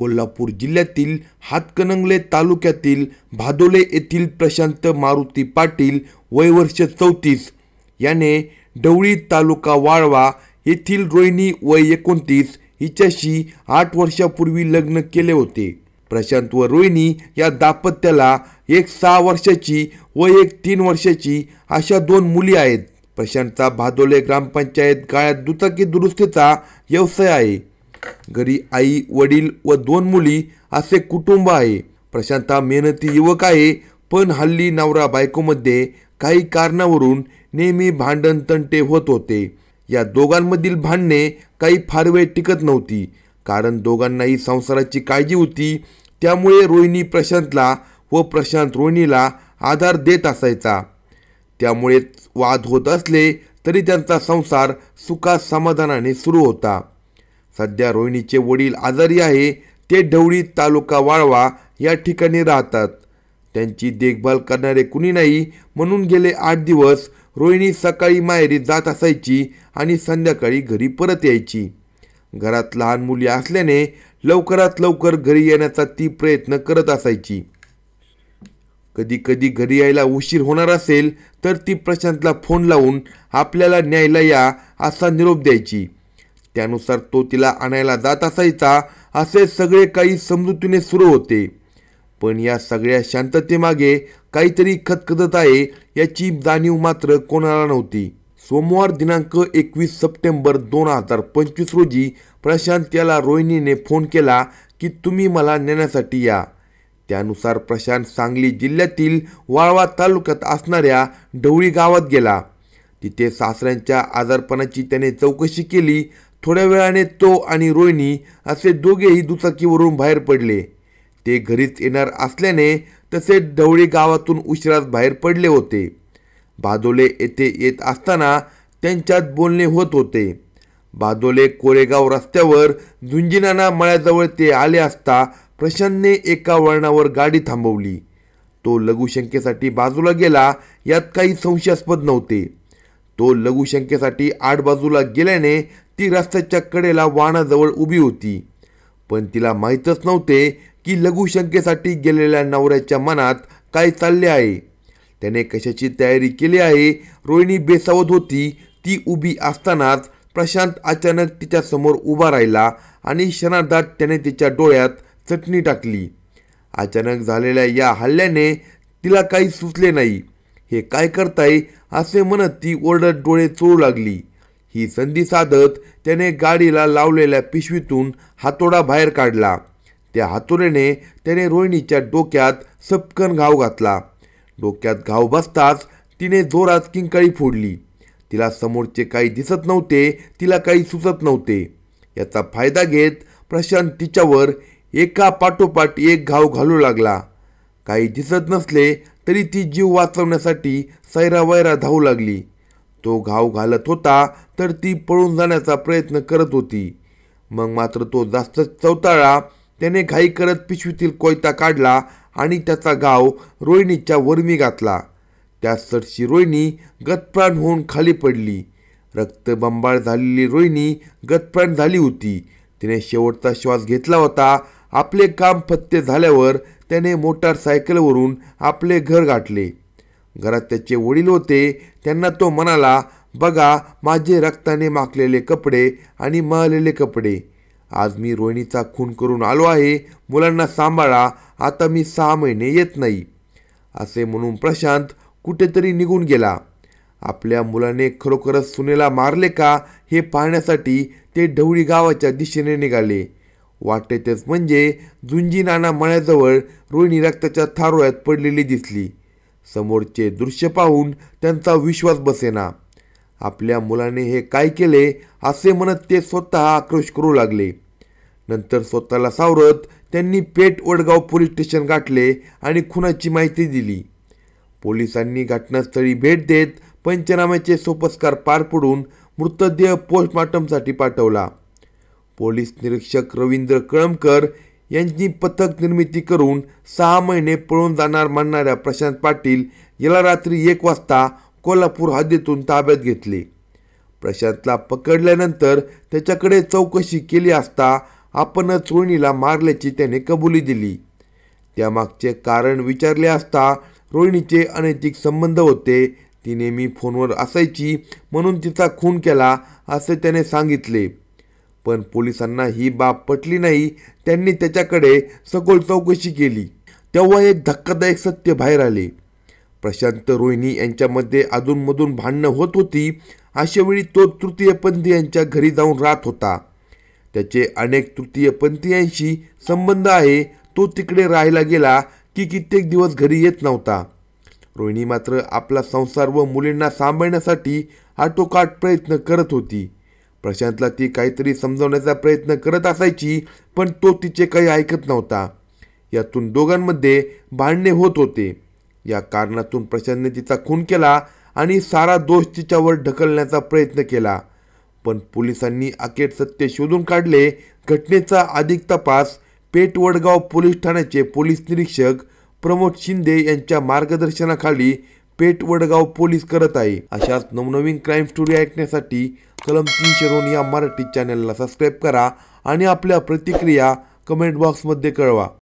कोल्हापूर जिल्ह्यातील हातकणंगले तालुक्यातील भादोले येथील प्रशांत मारुती पाटील वय वर्ष 34 याने ढवळी तालुका वाळवा येथील रोहिणी वय 29 हिच्याशी 8 वर्षापूर्वी लग्न केले होते। प्रशांत व रोहिणी या दाम्पत्याला एक 6 वर्षाची व एक 3 वर्षाची अशा 2 मुली आहेत। प्रशांतचा भादोले ग्रामपंचायत गाळ्यात दुचाकी दुरुस्तीचा व्यवसाय आहे। घरी आई वडील व 2 मुली असे कुटुंब आहे। प्रशांत हा मेहनती युवक आहे, पण हल्ली नवरा बायकोमध्ये काही कारणावरून नेहमी भांडण तंटे होत होते। या दोघांमधील भांडणे काही फार वेळ टिकत नव्हती, कारण दोघांनाही संसाराची काळजी होती। त्यामुळे रोहिणी प्रशांतला व प्रशांत रोहिणीला आधार देत असायचा। त्यामुळे वाद होत असले तरी त्यांचा संसार सुखात समाधानाने सुरू होता। सध्या रोहिणीचे वडील आजारी आहे, ते ढवळी तालुका वाळवा या ठिकाणी राहतात। त्यांची देखभाल करणारे कुणी नाही, म्हणून गेले 8 दिवस रोहिणी सकाळी माहेरी जात असायची आणि संध्याकाळी घरी परत यायची। घरात लहान मुली असल्याने लवकरात लवकर घरी येण्याचा ती प्रयत्न करत असायची। कधी कधी घरी यायला उशीर होणार असेल तर ती प्रशांतला फोन लावून आपल्याला न्यायला या असा निरोप द्यायची। त्यानुसार तो तिला आणायला जात असायचा। असे सगळे काही समजुतीने सुरू होते, पण या सगळ्या शांततेमागे काहीतरी खतखतत आहे याची जाणीव मात्र कोणाला नव्हती। सोमवार दिनांक 21 सप्टेंबर 2025 रोजी प्रशांत याला रोहिणीने फोन केला की तुम्ही मला नेण्यासाठी या। त्यानुसार प्रशांत सांगली जिल्ह्यातील वाळवा तालुक्यात असणाऱ्या ढवळी गावात गेला। तिथे सासऱ्यांच्या आजारपणाची त्याने चौकशी केली। थोड्या वेळाने तो आणि रोहिणी असे दोघेही दुचाकीवरून बाहेर पडले। ते घरीच येणार असल्याने तसे ढवळी गावातून उशिराच बाहेर पडले होते। भादोले येथे येत असताना त्यांच्यात बोलणे होत होते। भादोले कोरेगाव रस्त्यावर झुंजीनाना मळ्याजवळ ते आले असता प्रशांतने एका वळणावर गाडी थांबवली। तो लघुशंकेसाठी बाजूला गेला, यात काही संशयास्पद नव्हते। तो लघुशंकेसाठी आड बाजूला गेल्याने ती रस्त्याच्या कडेला वाहनाजवळ उभी होती, पण तिला माहीतच नव्हते की लघुशंकेसाठी गेलेल्या नवऱ्याच्या मनात काय चालले आहे, त्याने कशाची तयारी केली आहे। रोहिणी बेसावध होती। ती उभी असतानाच प्रशांत अचानक तिच्या समोर उभा राहिला आणि क्षणार्धात त्याने तिच्या डोळ्यात चटणी टाकली। अचानक झालेल्या या हल्ल्याने तिला काही सुचले नाही। हे काय करताय असे म्हणत ती ओरडत डोळे चोळू लागली। ही संधी साधत त्याने गाडीला लावलेल्या पिशवीतून हातोडा बाहेर काढला। त्या हातोड्याने त्याने रोहिणीच्या डोक्यात सपकन घाव घातला। डोक्यात घाव बसताच तिने जोरात किंकाळी फोडली। तिला समोरचे काही दिसत नव्हते, तिला काही सुचत नव्हते। याचा फायदा घेत प्रशांत तिच्यावर एका पाठोपाठ एक घाव घालू लागला। काही दिसत नसले तरी ती जीव वाचवण्यासाठी सैरावैरा धावू लागली। तो घाव घालत होता तर ती पळून जाण्याचा प्रयत्न करत होती। मग मात्र तो जास्त चवताळला। त्याने घाई करत पिशवीतील कोयता काढला आणि त्याचा घाव रोहिणीच्या वरमी घातला। त्या सरशी रोहिणी गतप्राण होऊन खाली पडली। रक्तबंबाळ झालेली रोहिणी गतप्राण झाली होती। तिने शेवटचा श्वास घेतला होता। आपले काम फत्ते झाल्यावर त्याने मोटारसायकलवरून आपले घर गाठले। घरात त्याचे वडील होते। त्यांना तो म्हणाला, बघा माझे रक्ताने माखलेले कपडे आणि मळलेले कपडे। आज मी रोहिणीचा खून करून आलो आहे। मुलांना सांभाळा, आता मी 6 महिने येत नाही। असे म्हणून प्रशांत कुठेतरी निघून गेला। आपल्या मुलाने खरोखरच सुनेला मारले का हे पाहण्यासाठी ते ढवळी गावाच्या दिशेने निघाले। वाटेतच म्हणजे झुंजीनाना मळ्याजवळ रोहिणी रक्ताच्या थारोळ्यात पडलेली दिसली। समोरचे दृश्य पाहून त्यांचा विश्वास बसेना। आपल्या मुलाने हे काय केले असे म्हणत ते स्वतः आक्रोश करू लागले। नंतर स्वतःला सावरत त्यांनी पेठ वडगाव पोलीस स्टेशन गाठले आणि खुनाची माहिती दिली। पोलिसांनी घटनास्थळी भेट देत पंचनाम्याचे सोपस्कार पार पडून मृतदेह पोस्टमॉर्टमसाठी पाठवला। पोलीस निरीक्षक रवींद्र कळमकर यांनी पथक निर्मिती करून 6 महिने पळून जाणार म्हणणाऱ्या प्रशांत पाटील याला रात्री 1 वाजता कोल्हापूर हद्दीतून ताब्यात घेतले। प्रशांतला पकडल्यानंतर त्याच्याकडे चौकशी केली असता आपणच रोहिणीला मारल्याची त्याने कबुली दिली. त्यामागचे कारण विचारले असता रोहिणीचे अनैतिक संबंध होते, ती नेहमी फोनवर असायची म्हणून तिचा खून केला असे त्याने सांगितले. पण पोलिसांना ही बाब पटली नाही. त्यांनी त्याच्याकडे सखोल चौकशी केली. तेव्हा एक धक्कादायक सत्य बाहेर आले. प्रशांत रोहिणी यांच्यामध्ये अधूनमधून भांडणं होत होती. अशावेळी तो तृतीयपंथीयांच्या घरी जाऊन राहत होता. त्याचे अनेक तृतीयपंथीयांशी संबंध आहे. तो तिकडे राहायला गेला की कित्येक दिवस घरी येत नव्हता. रोहिणी मात्र आपला संसार व मुलींना सांभाळण्यासाठी आटोकाट प्रयत्न करत होती. प्रशांतला ती काहीतरी समजवण्याचा प्रयत्न करत असायची, पण तो तिचे काही ऐकत नव्हता. यातून दोघांमध्ये भांडणे होत होते. या कारणातून प्रशांतने तिचा खून केला आणि सारा दोष तिच्यावर ढकलण्याचा प्रयत्न केला. पण पोलिसांनी अखेर सत्य शोधून काढले. घटनेचा अधिक तपास पेठ वडगाव पोलीस ठाण्याचे पोलीस निरीक्षक प्रमोद शिंदे यांच्या मार्गदर्शनाखाली पेठ वडगाव पोलीस करत आहे. अशाच नवनवीन क्राईम स्टोरी ऐकण्यासाठी कलम 302 या मराठी चॅनलला सबस्क्राईब करा आणि आपल्या प्रतिक्रिया कमेंट बॉक्समध्ये कळवा.